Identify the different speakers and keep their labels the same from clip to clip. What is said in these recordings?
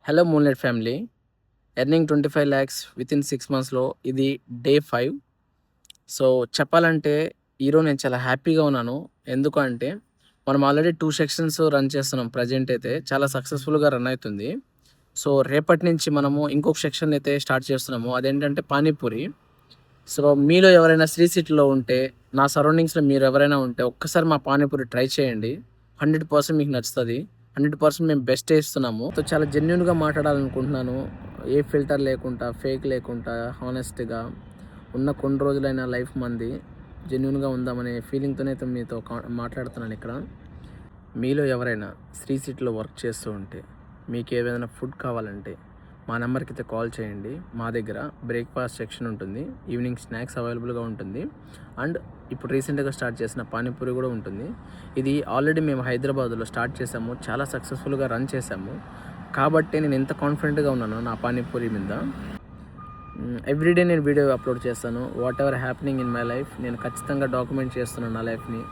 Speaker 1: Hello moonlight family. Earning 25 lakhs within 6 monthsలో ఇది day 5. So చెప్పాలంటే ఈరోజు నేను చాలా హ్యాపీగా ఉన్నాను. ఎందుకు అంటే మనం ఆల్రెడీ 2 సెక్షన్స్ రన్ చేస్తున్నాం. ప్రజెంట్ అయితే చాలా సక్సెస్ఫుల్గా రన్ అవుతుంది. సో రేపటి నుంచి మనము ఇంకొక సెక్షన్ అయితే స్టార్ట్ చేస్తున్నాము. అదేంటంటే పానీపూరి. సో మీలో ఎవరైనా శ్రీ సిటీలో ఉంటే, నా సరౌండింగ్స్లో మీరు ఎవరైనా ఉంటే ఒక్కసారి మా పానీపూరి ట్రై చేయండి. 100% మీకు నచ్చుతుంది. 100% మేము బెస్ట్ ఇస్తున్నాము. సో చాలా జెన్యున్గా మాట్లాడాలనుకుంటున్నాను. ఏ ఫిల్టర్ లేకుండా, ఫేక్ లేకుండా, హానెస్ట్గా ఉన్న కొన్ని రోజులైన లైఫ్ మంది జెన్యున్గా ఉందామనే ఫీలింగ్తోనే అయితే మీతో మాట్లాడుతున్నాను ఇక్కడ. మీలో ఎవరైనా శ్రీ సిటీలో వర్క్ చేస్తూ ఉంటే, మీకు ఏదైనా ఫుడ్ కావాలంటే మా నెంబర్కి అయితే కాల్ చేయండి. మా దగ్గర బ్రేక్ఫాస్ట్ సెక్షన్ ఉంటుంది, ఈవినింగ్ స్నాక్స్ అవైలబుల్గా ఉంటుంది, అండ్ ఇప్పుడు రీసెంట్గా స్టార్ట్ చేసిన పానీపూరి కూడా ఉంటుంది. ఇది ఆల్రెడీ మేము హైదరాబాద్లో స్టార్ట్ చేసాము, చాలా సక్సెస్ఫుల్గా రన్ చేసాము. కాబట్టి నేను ఎంత కాన్ఫిడెంట్గా ఉన్నాను నా పానీపూరి మీద. ఎవ్రీడే నేను వీడియో అప్లోడ్ చేస్తాను. What ever happening in my life నేను ఖచ్చితంగా డాక్యుమెంట్ చేస్తున్నాను నా లైఫ్ని.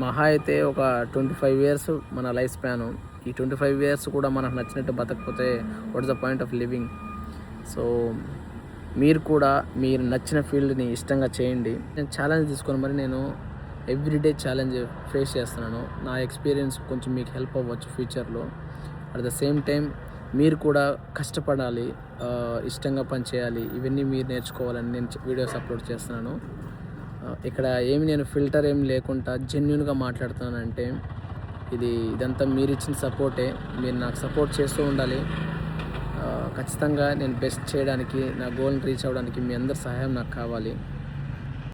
Speaker 1: మహా అయితే ఒక 25 years మన లైఫ్ స్పాను. ఈ 25 years కూడా మనకు నచ్చినట్టు బతకపోతే what is the point of living? So మీరు కూడా మీరు నచ్చిన ఫీల్డ్ని ఇష్టంగా చేయండి. నేను ఛాలెంజ్ తీసుకొని మరి నేను ఎవ్రీడే ఛాలెంజ్ ఫేస్ చేస్తున్నాను. నా ఎక్స్పీరియన్స్ కొంచెం మీకు హెల్ప్ అవ్వచ్చు ఫ్యూచర్లో. అట్ ద సేమ్ టైం మీరు కూడా కష్టపడాలి, ఇష్టంగా పనిచేయాలి. ఇవన్నీ మీరు నేర్చుకోవాలని నేను వీడియోస్ అప్లోడ్ చేస్తున్నాను. ఇక్కడ నేను ఫిల్టర్ ఏమి లేకుండా జెన్యున్గా మాట్లాడుతున్నానంటే ఇదంతా మీరు ఇచ్చిన సపోర్టే. మీరు నాకు సపోర్ట్ చేస్తూ ఉండాలి. ఖచ్చితంగా నేను బెస్ట్ చేయడానికి, నా గోల్ని రీచ్ అవ్వడానికి మీ అందరి సహాయం నాకు కావాలి.